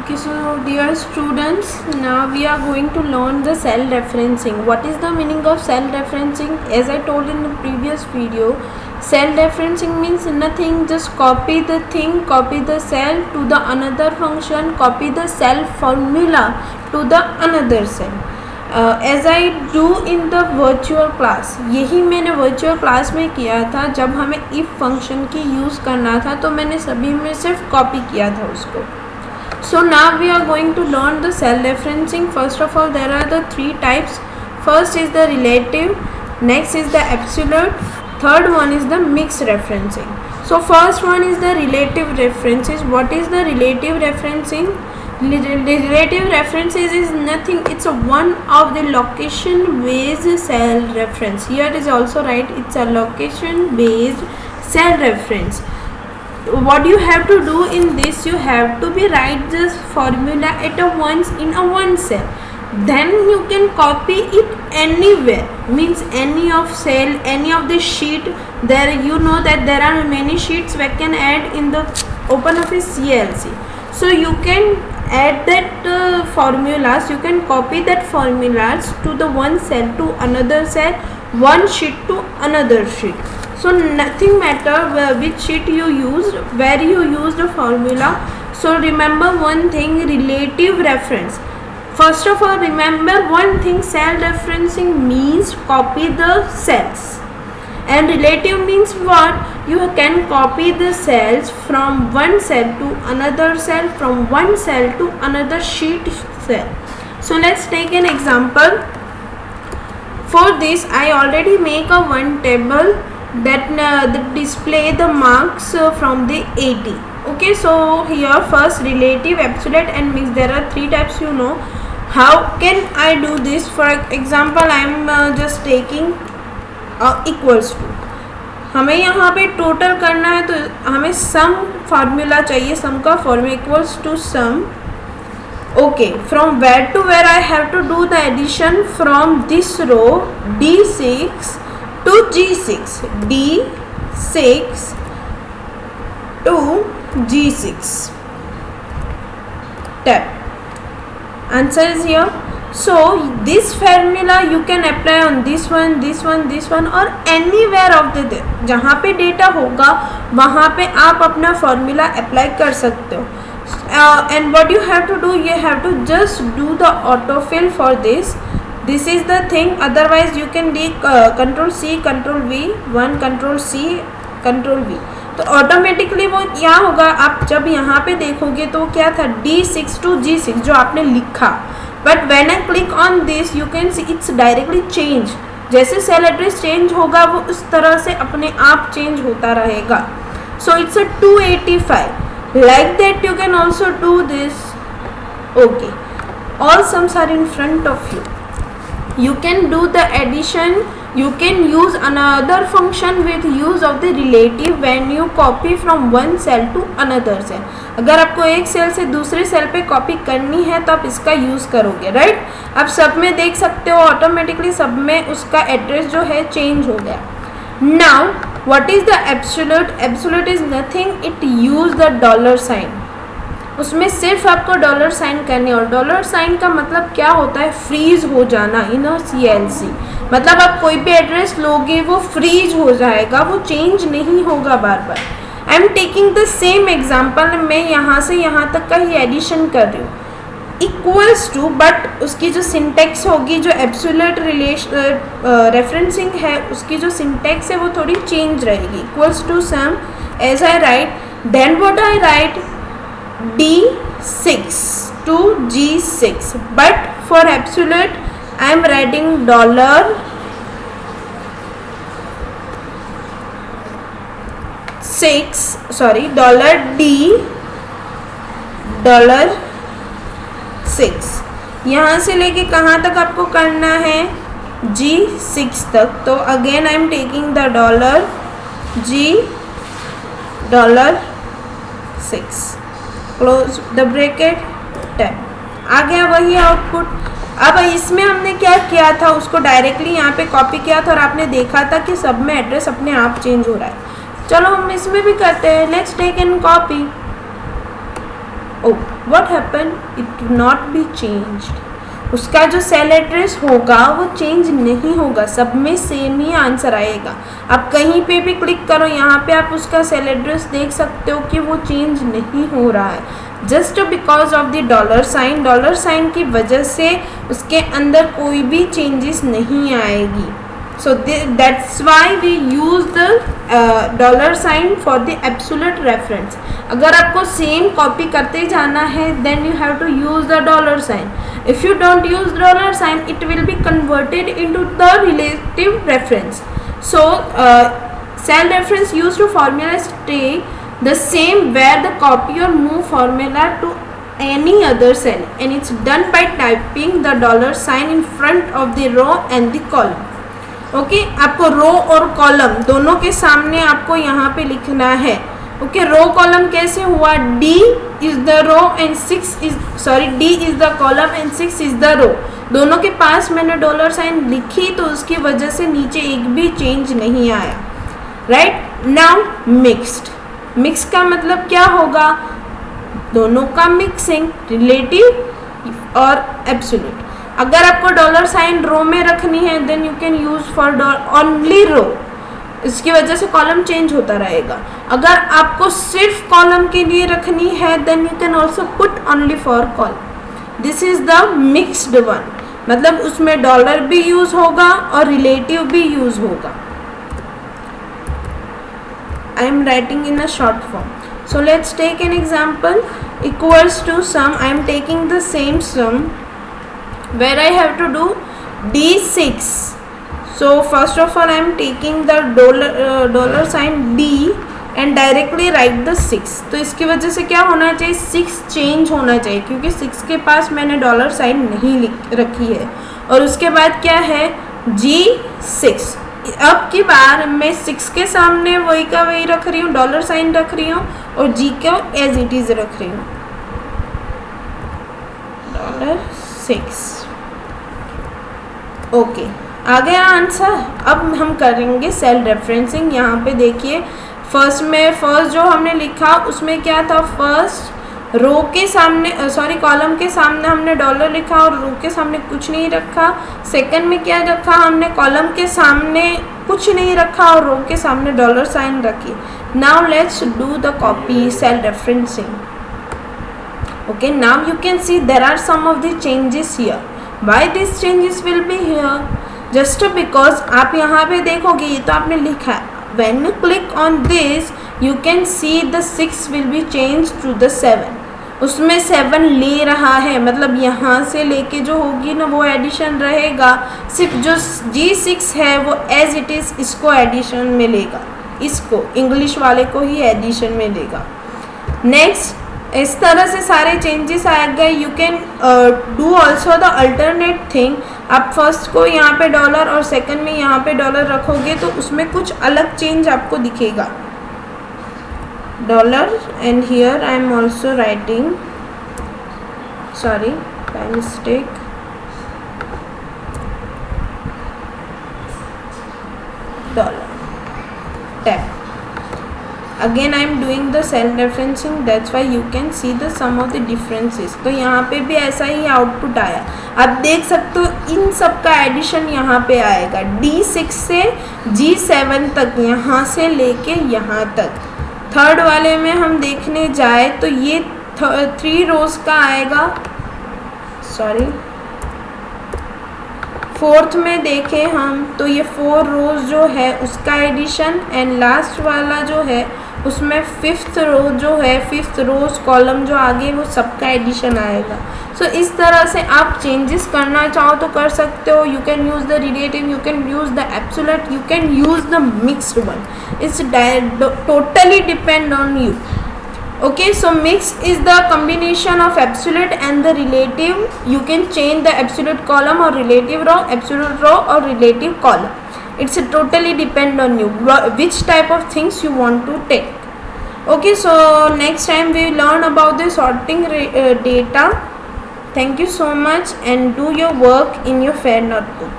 Okay, so dear students, now we are going to learn the cell referencing. What is the meaning of cell referencing? As I told in the previous video, cell referencing means nothing, just copy the thing, copy the cell to the another function, copy the cell formula to the another cell. As I do in the virtual class, यही मैंने virtual class में किया था. जब हमें if function की use करना था तो मैंने सभी में सिर्फ कॉपी किया था उसको. So now we are going to learn the cell referencing. First of all, there are the three types. First is the relative, next is the absolute, third one is the mixed referencing. So first one is the relative references. What is the relative referencing? Relative references is nothing, it's a one of the location based cell reference. Here is also right, it's a location based cell reference. What you have to do in this, you have to be write this formula at a once in a one cell, then you can copy it anywhere, means any of cell, any of the sheet. There you know that there are many sheets we can add in the OpenOffice CLC, so you can add that formulas, you can copy that formulas to the one cell to another cell, one sheet to another sheet. So nothing matter which sheet you used, where you used the formula. So remember one thing, relative reference. First of all, remember one thing, cell referencing means copy the cells, and relative means what? You can copy the cells from one cell to another cell, from one cell to another sheet cell. So let's take an example. For this I already make a one table that display the marks from the 80. Okay, so here first relative, absolute and mixed, there are three types, you know. How can I do this? For example, I am just taking equals to, हमें यहाँ पे total करना है तो हमें सम formula चाहिए, sum का formula equals to sum. Okay, from where to where I have to do the addition from this row D6 to G6, D6 to G6. Tab. Answer is here. So this formula you can apply on this one, this one, this one, or anywhere of the जहाँ पे data होगा वहाँ पे आप अपना formula apply कर सकते हो. And what you have to do, you have to just do the autofill for this. This is the thing. Otherwise you can do Control C, Control V, one Control C, Control V. तो automatically वो क्या होगा, आप जब यहाँ पे देखोगे तो क्या था, D6 to G6 जो आपने लिखा. But when I click on this you can see it's directly change. जैसे सेल एड्रेस चेंज होगा वो उस तरह से अपने आप चेंज होता रहेगा. So it's a 285. Like that you can also do this. Okay, all sums are in front of you. You can do the addition, you can use another function with use of the relative when you copy from one cell to another cell. अगर आपको एक cell से दूसरे cell पे copy करनी है तो आप इसका यूज़ करोगे, राइट. आप सब में देख सकते हो ऑटोमेटिकली सब में उसका एड्रेस जो है चेंज हो गया. Now what is the absolute? Absolute is nothing, it use the dollar sign. उसमें सिर्फ आपको डॉलर साइन करनी है, और डॉलर साइन का मतलब क्या होता है, फ्रीज हो जाना इन अ CLC. मतलब आप कोई भी एड्रेस लोगे वो फ्रीज हो जाएगा, वो चेंज नहीं होगा बार बार. I am taking the same example, मैं यहाँ से यहाँ तक का ही एडिशन कर रही हूँ. इक्वल्स टू, बट उसकी जो सिंटेक्स होगी, जो एब्सोल्यूट रेफरेंसिंग है उसकी जो सिंटेक्स है वो थोड़ी चेंज रहेगी. Equals to sum, as I write, then what I write, D6 to G6, but for absolute I am writing dollar $D $6. यहाँ से लेके कहाँ तक आपको करना है, G6 तक. तो again I am taking the dollar G $6, close the bracket, tab. आ गया वही आउटपुट. अब इसमें हमने क्या किया था, उसको डायरेक्टली यहाँ पे कॉपी किया था और आपने देखा था कि सब में एड्रेस अपने आप चेंज हो रहा है. चलो हम इसमें भी करते हैं. Let's take an copy. O what happen, it will not be changed. उसका जो सेल एड्रेस होगा वो चेंज नहीं होगा, सब में सेम ही आंसर आएगा। आप कहीं पे भी क्लिक करो, यहाँ पे आप उसका सेल एड्रेस देख सकते हो कि वो चेंज नहीं हो रहा है, just because of the dollar sign की वजह से उसके अंदर कोई भी चेंजेस नहीं आएगी। So that's why we use the dollar sign for the absolute reference. अगर आपको सेम कॉपी करते जाना है then you have to use the dollar sign. If you don't use dollar sign, it will be converted into the relative reference. So cell reference used to formula stay the same where the copy or move formula to any other cell, and it's done by typing the dollar sign in front of the row and the column. Okay आपको रो और column दोनों के सामने आपको यहाँ पे लिखना है। ओके रो कॉलम कैसे हुआ, D is the row and D is the column and 6 is the row. दोनों के पास मैंने डॉलर साइन लिखी तो उसकी वजह से नीचे एक भी चेंज नहीं आया। राइट नाउ मिक्स्ड, मिक्स का मतलब क्या होगा, दोनों का मिक्सिंग, रिलेटिव और एब्सोल्यूट। अगर आपको डॉलर साइन रो में रखनी है then you can use for only row, इसकी वजह से कॉलम चेंज होता रहेगा। अगर आपको सिर्फ कॉलम के लिए रखनी है then you can also put only for column. This is the mixed one, मतलब उसमें डॉलर भी यूज होगा और रिलेटिव भी यूज होगा। I am writing in a short form, so let's take an example. Equals to sum, I am taking the same sum where I have to do D6. So first of all I am taking the dollar sign D and directly write the 6. तो इसकी वजह से क्या होना चाहिए, 6 change होना चाहिए क्योंकि 6 के पास मैंने डॉलर साइन नहीं रखी है। और उसके बाद क्या है G6। अब की बार मैं 6 के सामने वही का वही रख रही हूँ, डॉलर साइन रख रही हूँ और G को एज इट इज रख रही हूँ, $6। ओके आ गया आंसर। अब हम करेंगे सेल रेफरेंसिंग। यहाँ पे देखिए फर्स्ट जो हमने लिखा उसमें क्या था, फर्स्ट रो के सामने कॉलम के सामने हमने डॉलर लिखा और रो के सामने कुछ नहीं रखा। सेकंड में क्या रखा हमने, कॉलम के सामने कुछ नहीं रखा और रो के सामने डॉलर साइन रखी। Now let's do the copy cell referencing. Okay, now you can see there are some of the changes here. Why these changes will be here? Just because आप यहाँ पे देखोगे ये तो आपने लिखा है, when you click on this you can see the 6 will be changed to the 7. उसमें 7 ले रहा है, मतलब यहाँ से लेके जो होगी ना वो एडिशन रहेगा, सिर्फ जो G6 है वो एज इट इज़ इसको एडिशन में लेगा, इसको इंग्लिश वाले को ही एडिशन में लेगा। नेक्स्ट इस तरह से सारे चेंजेस आ गए। You can do also the alternate thing. आप फर्स्ट को यहाँ पे डॉलर और सेकंड में यहाँ पे डॉलर रखोगे तो उसमें कुछ अलग चेंज आपको दिखेगा, dollar and here I am also writing, sorry by mistake, dollar tap. Again I am doing the cell referencing, that's why you can see the sum of the differences. तो यहाँ पे भी ऐसा ही आउटपुट आया, आप देख सकते हो इन सब का एडिशन यहाँ पे आएगा, D6 से G7 तक, यहाँ से लेके यहाँ तक। थर्ड वाले में हम देखने जाए तो ये 3 रोज का आएगा, सॉरी फोर्थ में देखें हम तो ये 4 रोज जो है उसका एडिशन, एंड लास्ट वाला जो है उसमें 5th रो जो है, 5th रोज कॉलम जो आगे वो सबका एडिशन आएगा। सो इस तरह से आप चेंजेस करना चाहो तो कर सकते हो। You can use the relative, you can use the absolute, you can use the mixed one, it's totally depend on you. Okay, so mix is the combination of absolute and the relative. You can change the absolute column or relative row, absolute row or relative column. It's totally depend on you which type of things you want to take. Okay, so next time we learn about the sorting data. Thank you so much and do your work in your fair notebook.